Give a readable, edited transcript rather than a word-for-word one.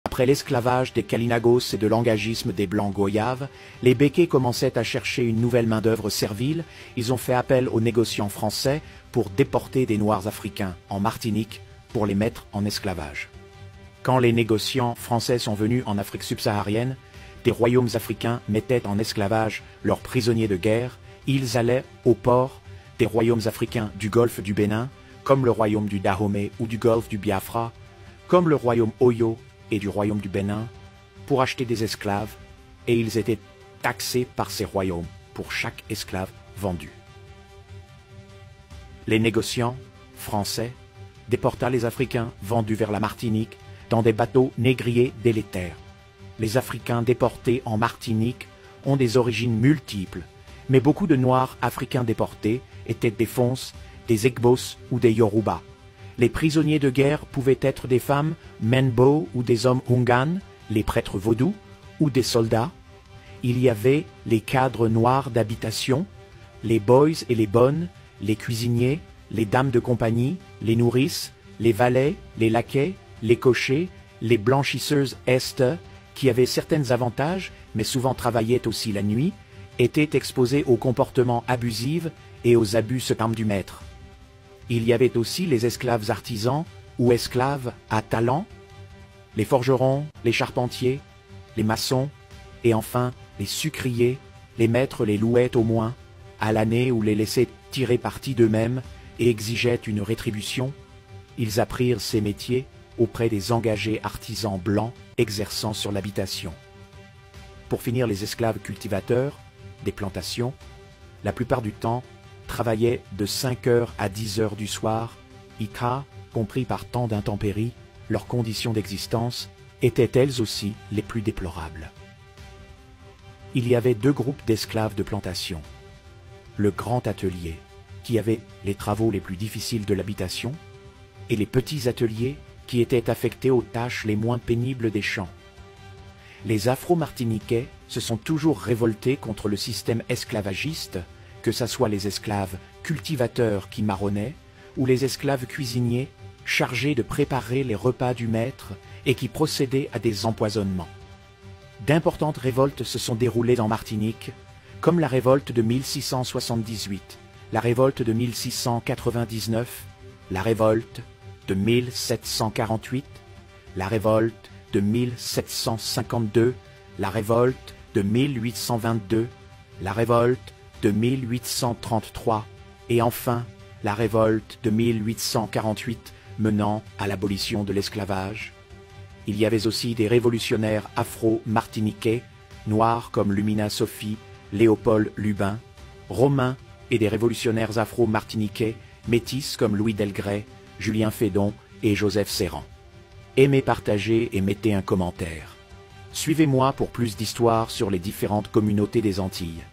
Après l'esclavage des Kalinagos et de l'engagisme des Blancs Goyaves, les Békés commençaient à chercher une nouvelle main-d'œuvre servile. Ils ont fait appel aux négociants français pour déporter des Noirs africains en Martinique pour les mettre en esclavage. Quand les négociants français sont venus en Afrique subsaharienne, des royaumes africains mettaient en esclavage leurs prisonniers de guerre. Ils allaient au port des royaumes africains du golfe du Bénin, comme le royaume du Dahomey ou du golfe du Biafra, comme le royaume Oyo et du royaume du Bénin, pour acheter des esclaves, et ils étaient taxés par ces royaumes pour chaque esclave vendu. Les négociants français déportaient les Africains vendus vers la Martinique dans des bateaux négriers délétères. Les Africains déportés en Martinique ont des origines multiples, mais beaucoup de Noirs africains déportés étaient des Fons, des Igbos ou des Yoruba. Les prisonniers de guerre pouvaient être des femmes Menbo ou des hommes Hungan, les prêtres vaudous ou des soldats. Il y avait les cadres noirs d'habitation, les boys et les bonnes, les cuisiniers, les dames de compagnie, les nourrices, les valets, les laquais, les cochers, les blanchisseuses est, qui avaient certains avantages, mais souvent travaillaient aussi la nuit, étaient exposés aux comportements abusifs et aux abus du maître. Il y avait aussi les esclaves artisans ou esclaves à talent, les forgerons, les charpentiers, les maçons, et enfin les sucriers, les maîtres les louaient au moins, à l'année ou les laissaient tirer parti d'eux-mêmes et exigeaient une rétribution. Ils apprirent ces métiers auprès des engagés artisans blancs exerçant sur l'habitation. Pour finir, les esclaves cultivateurs des plantations, la plupart du temps, travaillaient de 5 heures à 10 heures du soir, Ika, compris par tant d'intempéries, leurs conditions d'existence étaient elles aussi les plus déplorables. Il y avait 2 groupes d'esclaves de plantation. Le grand atelier, qui avait les travaux les plus difficiles de l'habitation, et les petits ateliers qui étaient affectés aux tâches les moins pénibles des champs. Les Afro-Martiniquais se sont toujours révoltés contre le système esclavagiste, que ce soit les esclaves cultivateurs qui marronnaient ou les esclaves cuisiniers chargés de préparer les repas du maître et qui procédaient à des empoisonnements. D'importantes révoltes se sont déroulées en Martinique, comme la révolte de 1678, la révolte de 1699, la révolte de 1748, la révolte de 1752, la révolte de 1822, la révolte de 1833 et enfin la révolte de 1848 menant à l'abolition de l'esclavage. Il y avait aussi des révolutionnaires afro-martiniquais, noirs comme Lumina Sophie, Léopold Lubin, romains et des révolutionnaires afro-martiniquais, métis comme Louis Delgrès, Julien Fédon et Joseph Serran. Aimez, partagez et mettez un commentaire. Suivez-moi pour plus d'histoires sur les différentes communautés des Antilles.